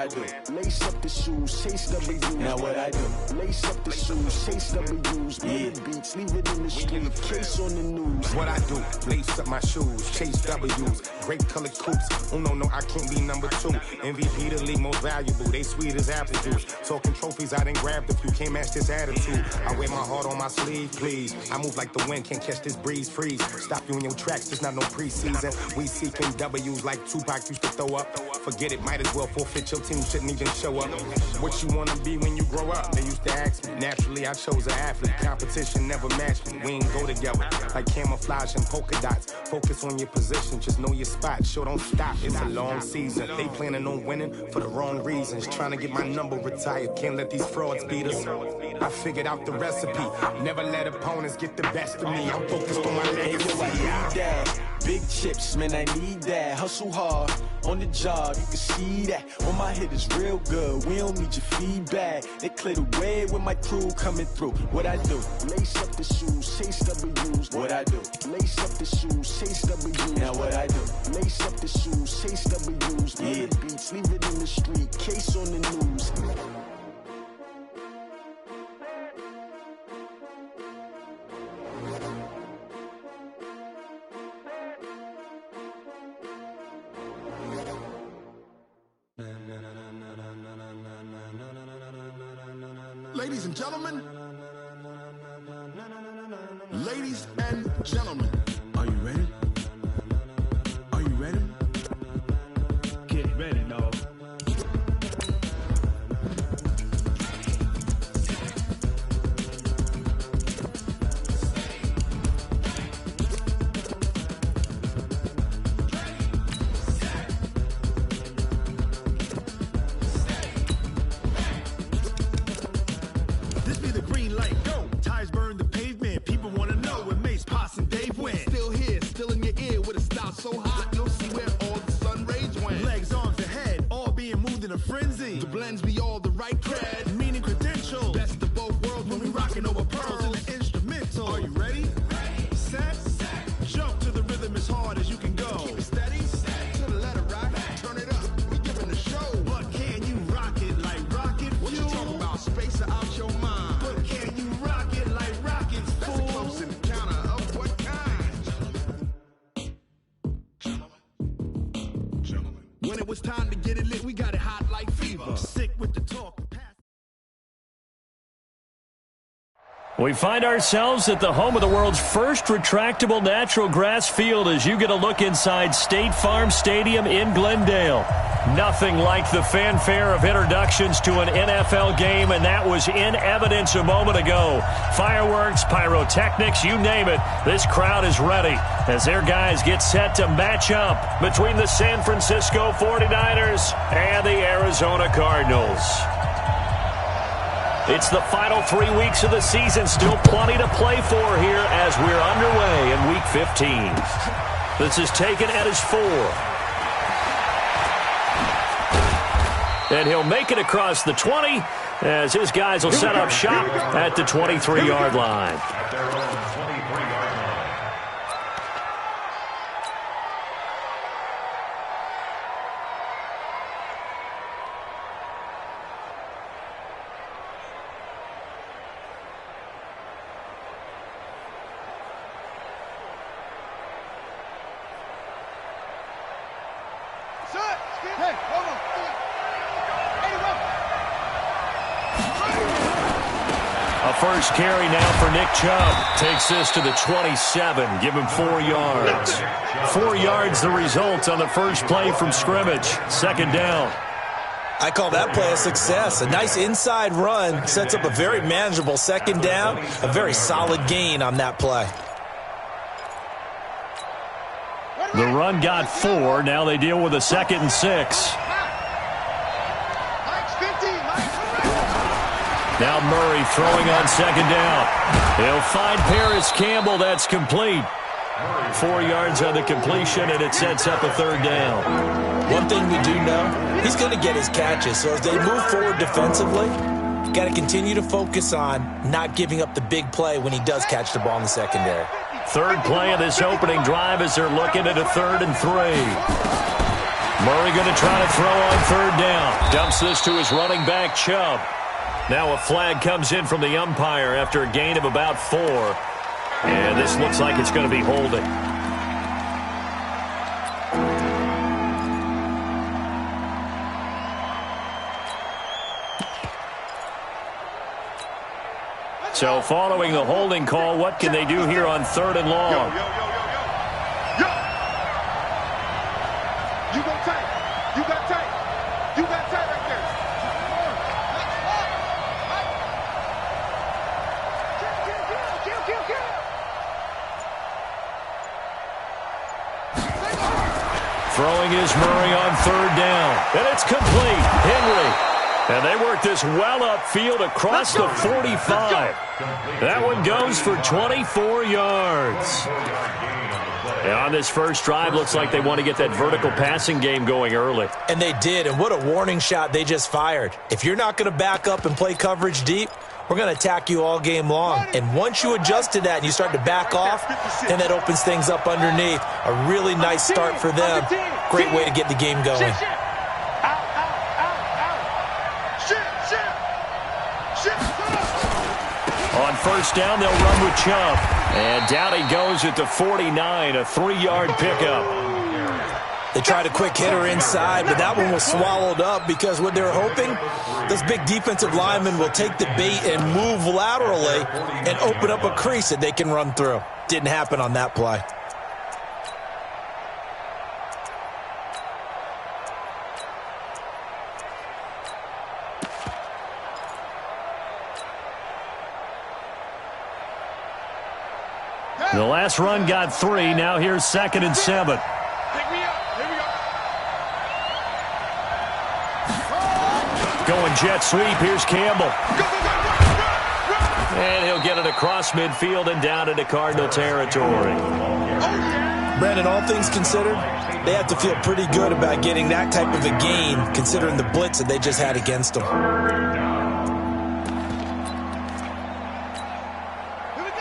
I do. Lace up the shoes, chase W's. Now what I do. Lace up the shoes, chase W's. Yeah. Beats, leave it in the street, case on the news. What I do, lace up my shoes, chase W's. Great colored coops. Oh no, I can't be number 2. MVP the league most valuable. They sweet as apple juice. Talking trophies, I done grabbed a few. Can't match this attitude. I wear my heart on my sleeve, please. I move like the wind, can't catch this breeze, freeze. Stop you in your tracks, there's not no preseason. We seeking W's like Tupac used to throw up. Forget it, might as well forfeit. Your team shouldn't even show up. What you wanna be when you grow up? They used to ask me. Naturally, I chose an athlete. Competition never matched me. We ain't go together like camouflage and polka dots. Focus on your position, just know your spot. Sure, don't stop. It's a long season. They planning on winning for the wrong reasons. Trying to get my number retired. Can't let these frauds beat us. I figured out the recipe. Never let opponents get the best of me. I'm focused on my legacy. Big chips, man, I need that. Hustle hard on the job, you can see that. On my hit is real good, we don't need your feedback. They clear the way with my crew coming through. What I do? Lace up the shoes, chase W's. What I do? Lace up the shoes, chase W's. Now what I do? Lace up the shoes, chase W's. Yeah. Beats, leave it in the street, case on the news. Ladies and gentlemen, ladies and gentlemen, are you ready? Are you ready? Get ready, dog. So hot, you'll see where all the sun rays went. Legs, arms, and head, all being moved in a frenzy. The blends be all the right cred, meaning credentials. Best of both worlds when we rockin' over pearls in the instrumental. Are you ready? Set, jump to the rhythm as hard as you can go. Keep it steady, to the letter rock, turn it up, we giving the show. But can you rock it like rocket fuel? What you talking about, space out your mind? But can you rock it like rockets, fool? That's a close encounter of what kind? When it was time to get it lit, we got it hot like fever. Sick with the talk. We find ourselves at the home of the world's first retractable natural grass field as you get a look inside State Farm Stadium in Glendale. Nothing like the fanfare of introductions to an NFL game, and that was in evidence a moment ago. Fireworks, pyrotechnics, you name it. This crowd is ready as their guys get set to match up between the San Francisco 49ers and the Arizona Cardinals. It's the final 3 weeks of the season. Still plenty to play for here as we're underway in Week 15. This is taken at his 4. And he'll make it across the 20 as his guys will set up shop at the 23-yard line. First carry now for Nick Chubb. Takes this to the 27. Give him 4 yards. 4 yards the result on the first play from scrimmage. Second down. I call that play a success. A nice inside run sets up a very manageable second down. A very solid gain on that play. The run got 4. Now they deal with a 2nd and 6. Now Murray throwing on second down. He'll find Paris Campbell. That's complete. 4 yards on the completion, and it sets up a third down. One thing we do know, he's going to get his catches. So as they move forward defensively, got to continue to focus on not giving up the big play when he does catch the ball in the secondary. Third play of this opening drive as they're looking at a 3rd and 3. Murray going to try to throw on third down. Dumps this to his running back, Chubb. Now a flag comes in from the umpire after a gain of about 4. And this looks like it's going to be holding. So following the holding call, what can they do here on third and long? Yo. You got tight. You got tight. You got tight right there. Throwing is Murray on third down. And it's complete. Henry. And they work this well upfield across the 45. That one goes for 24 yards. And on this first drive, looks like they want to get that vertical passing game going early. And they did, and what a warning shot they just fired. If you're not going to back up and play coverage deep, we're going to attack you all game long. And once you adjust to that and you start to back off, then that opens things up underneath. A really nice start for them. Great way to get the game going. On first down, they'll run with Chubb. And down he goes at the 49, a 3-yard pickup. They tried a quick hitter inside, but that one was swallowed up because what they're hoping, this big defensive lineman will take the bait and move laterally and open up a crease that they can run through. Didn't happen on that play. The last run got 3. Now here's 2nd and 7. Going jet sweep. Here's Campbell. And he'll get it across midfield and down into Cardinal territory. Brandon, all things considered, they have to feel pretty good about getting that type of a gain considering the blitz that they just had against them.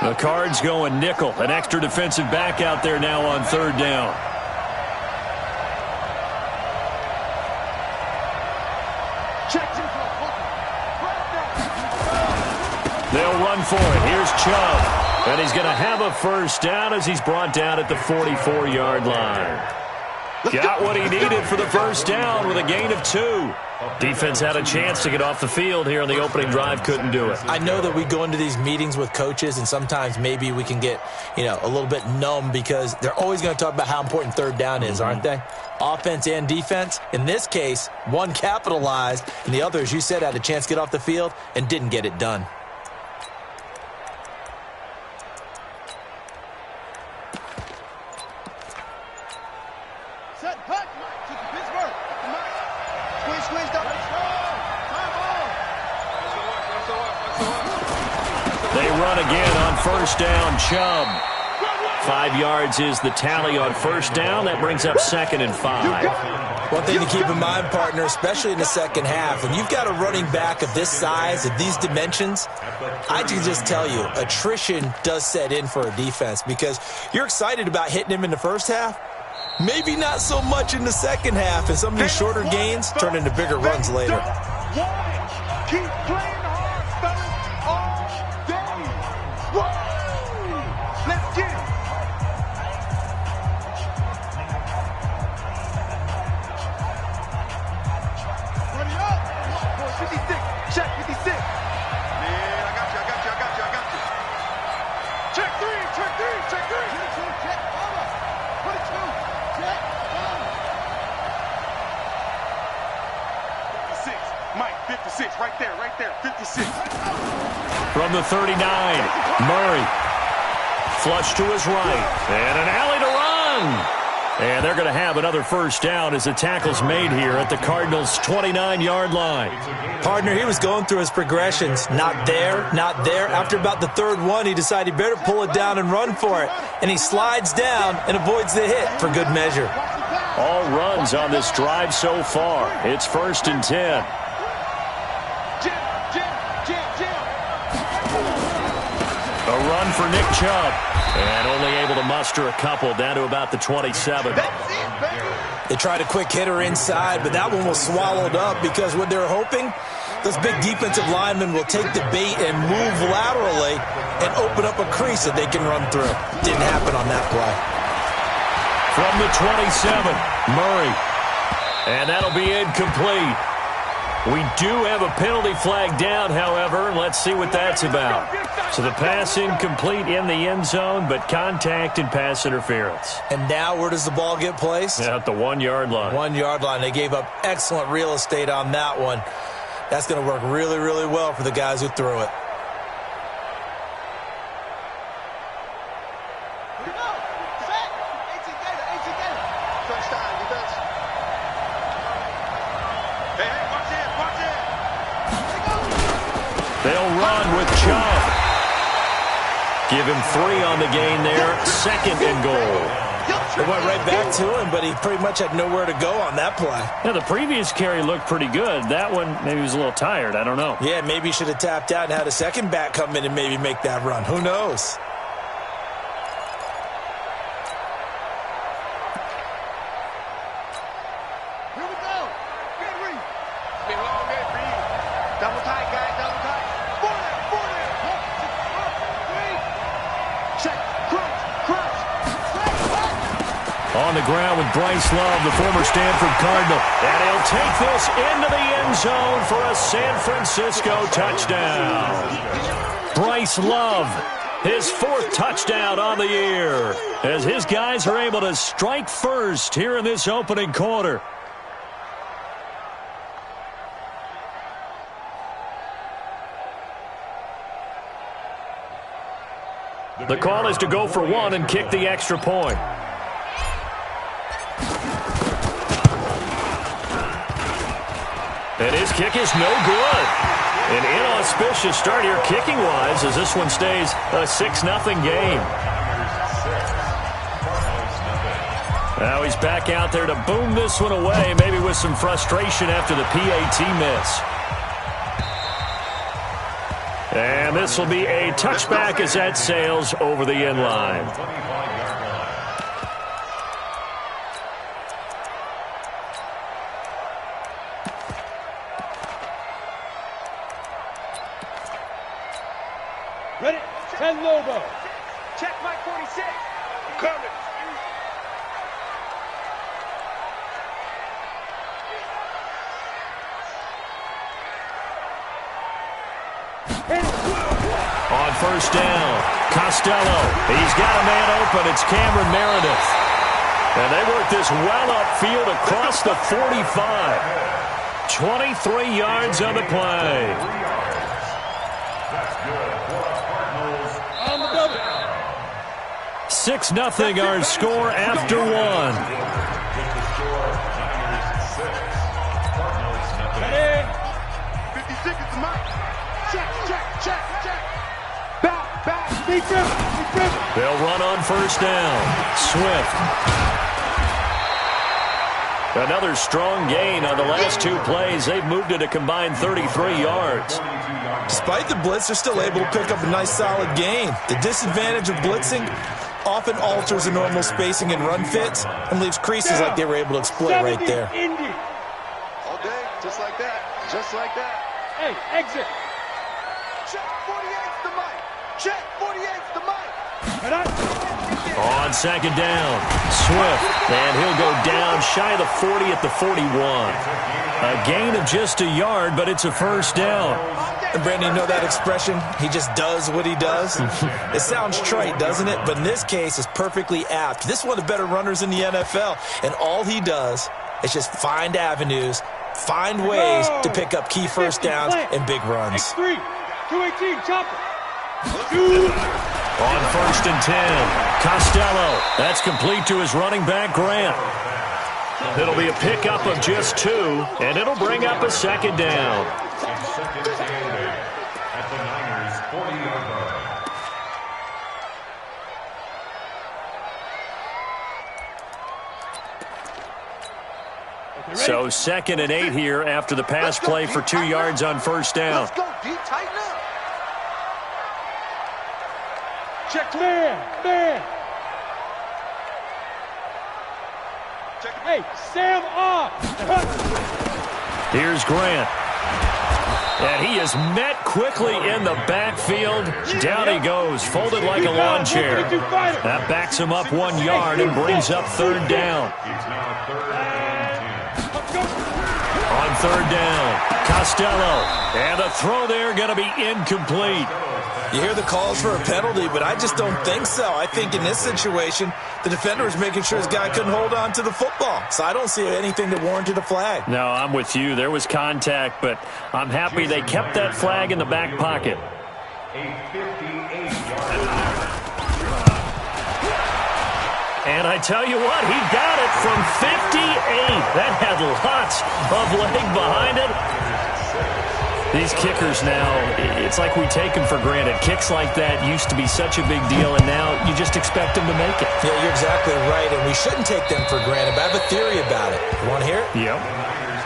The Cards going nickel. An extra defensive back out there now on third down. They'll run for it. Here's Chubb. And he's going to have a first down as he's brought down at the 44-yard line. Got what he needed for the first down with a gain of 2. Defense had a chance to get off the field here on the opening drive, couldn't do it. I know that we go into these meetings with coaches, and sometimes maybe we can get, a little bit numb because they're always going to talk about how important third down is, aren't they? Offense and defense. In this case, one capitalized, and the other, as you said, had a chance to get off the field and didn't get it done. They run again on first down. Chubb. 5 yards is the tally on first down. That brings up 2nd and 5. One thing to keep in mind, partner, especially in the second half, when you've got a running back of this size, of these dimensions, I can just tell you, attrition does set in for a defense because you're excited about hitting him in the first half. Maybe not so much in the second half, and some of these shorter gains turn into bigger runs later. Keep playing hard, fellas, all day. Woo! Let's get it. Ready up. 56. Check 56. Man, I got you. Check 3. Check 3. Check 22. Check 56. Mike, 56. Right there. 56. From the 39, Murray. Flush to his right. And an alley to run. And they're going to have another first down as the tackle's made here at the Cardinals' 29-yard line. Partner, he was going through his progressions. Not there. After about the third one, he decided he better pull it down and run for it. And he slides down and avoids the hit for good measure. All runs on this drive so far. It's 1st and 10. A run for Nick Chubb. And only able to muster a couple down to about the 27. They tried a quick hitter inside, but that one was swallowed up because what they're hoping, those big defensive linemen will take the bait and move laterally and open up a crease that they can run through. Didn't happen on that play. From the 27, Murray. And that'll be incomplete. We do have a penalty flag down, however. Let's see what that's about. So the pass incomplete in the end zone, but contact and pass interference. And now where does the ball get placed? At the 1-yard line. 1-yard line. They gave up excellent real estate on that one. That's going to work really, really well for the guys who threw it. They'll run with Chubb. Give him 3 on the gain there. 2nd and goal. It went right back to him, but he pretty much had nowhere to go on that play. Yeah, the previous carry looked pretty good. That one, maybe he was a little tired. I don't know. Yeah, maybe he should have tapped out and had a second back come in and maybe make that run. Who knows? Here we go. Get ready. It's been a long day for you. Double tight, guys. Double tight. 40. Check. Crunch. On the ground with Bryce Love, the former Stanford Cardinal. And he'll take this into the end zone for a San Francisco touchdown. Bryce Love, his 4th touchdown on the year, as his guys are able to strike first here in this opening quarter. The call is to go for 1 and kick the extra point. And his kick is no good. An inauspicious start here kicking-wise as this one stays a 6-0 game. Now he's back out there to boom this one away, maybe with some frustration after the PAT miss. And this will be a touchback as that sails over the end line. Ready? 10 Lobo. Check my 46. Coming. On first down, Costello. He's got a man open. It's Cameron Meredith. And they work this well upfield across the 45. 23 yards on the play. On the double. 6-0 our score after 1. Ready? 50 seconds, Mike. Check. Back. Defense. They'll run on first down. Swift. Another strong gain on the last 2 plays. They've moved it a combined 33 yards. Despite the blitz, they're still able to pick up a nice solid gain. The disadvantage of blitzing often alters the normal spacing and run fits and leaves creases like they were able to exploit right there. Indy. All day, just like that. Hey, exit. Check 48's the mic. Check 48's the mic. On second down, Swift, and he'll go down shy of the 40 at the 41. A gain of just a yard, but it's a first down. And Brandon, you know that expression? He just does what he does? It sounds trite, doesn't it? But in this case, it's perfectly apt. This is one of the better runners in the NFL, and all he does is just find avenues, find ways to pick up key first downs and big runs. X3, 218, chopper. On first and 10, Costello. That's complete to his running back, Grant. It'll be a pickup of just 2, and it'll bring up a second down. So 2nd and 8 here after the pass play for 2 yards on first down. Let's go, D. Tighten up. Check man. Check Hey, Sam off. Here's Grant. And he is met quickly in the backfield. Down he goes, folded like a lawn chair. That backs him up 1 yard and brings up third down. On third down, Costello. And the throw there going to be incomplete. You hear the calls for a penalty, but I just don't think so. I think in this situation, the defender was making sure his guy couldn't hold on to the football. So I don't see anything that warranted a flag. No, I'm with you. There was contact, but I'm happy they kept that flag in the back pocket. And I tell you what, he got it from 58. That had lots of leg behind it. These kickers now, it's like we take them for granted. Kicks like that used to be such a big deal, and now you just expect them to make it. Yeah, you're exactly right, and we shouldn't take them for granted, but I have a theory about it. You want to hear it? Yep.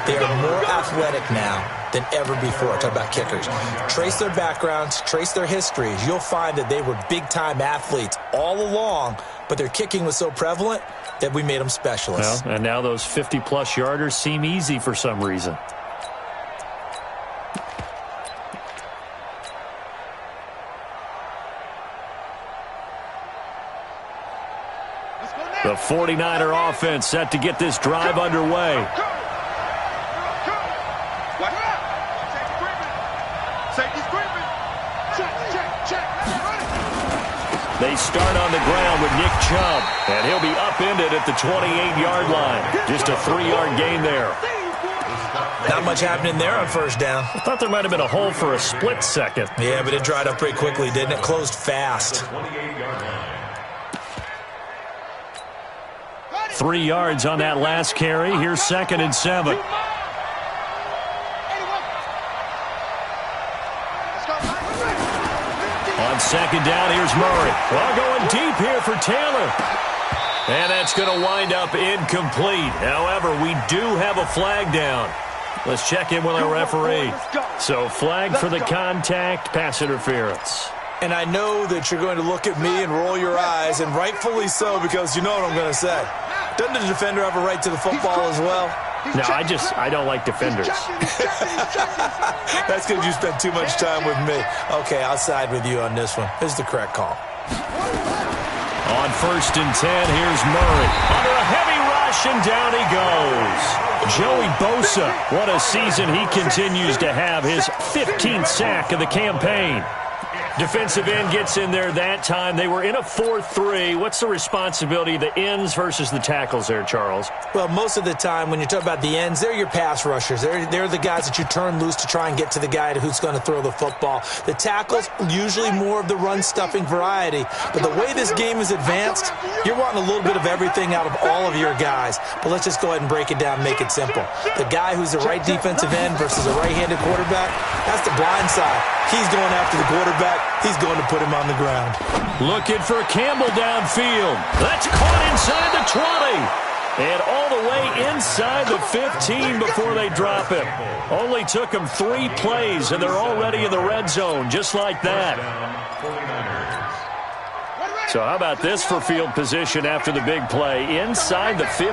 They are more athletic now than ever before. Talk about kickers. Trace their backgrounds, trace their histories. You'll find that they were big-time athletes all along, but their kicking was so prevalent that we made them specialists. Well, and now those 50-plus yarders seem easy for some reason. The 49er offense set to get this drive underway. They start on the ground with Nick Chubb, and he'll be upended at the 28-yard line. Just a 3-yard gain there. Not much happening there on first down. I thought there might have been a hole for a split second. Yeah, but it dried up pretty quickly, didn't it? Closed fast. 3 yards on that last carry. Here's 2nd and 7. On 2nd down, here's Murray. Well, going deep here for Taylor. And that's going to wind up incomplete. However, we do have a flag down. Let's check in with our referee. So, flag for the contact, pass interference. And I know that you're going to look at me and roll your eyes, and rightfully so, because you know what I'm going to say. Doesn't the defender have a right to the football as well? No, I don't like defenders. That's because you spent too much time with me. Okay, I'll side with you on this one. This is the correct call. On 1st and 10, here's Murray. Under a heavy rush, and down he goes. Joey Bosa, what a season he continues to have. His 15th sack of the campaign. Defensive end gets in there that time. They were in a 4-3. What's the responsibility of the ends versus the tackles there, Charles? Well, most of the time when you talk about the ends, they're your pass rushers. They're the guys that you turn loose to try and get to the guy who's going to throw the football. The tackles, usually more of the run-stuffing variety. But the way this game is advanced, you're wanting a little bit of everything out of all of your guys. But let's just go ahead and break it down and make it simple. The guy who's the right defensive end versus a right-handed quarterback, that's the blind side. He's going after the quarterback. He's going to put him on the ground. Looking for Campbell downfield. That's caught inside the 20. And all the way inside the 15 before they drop him. Only took them 3 plays, and they're already in the red zone, just like that. So how about this for field position after the big play? Inside the 15.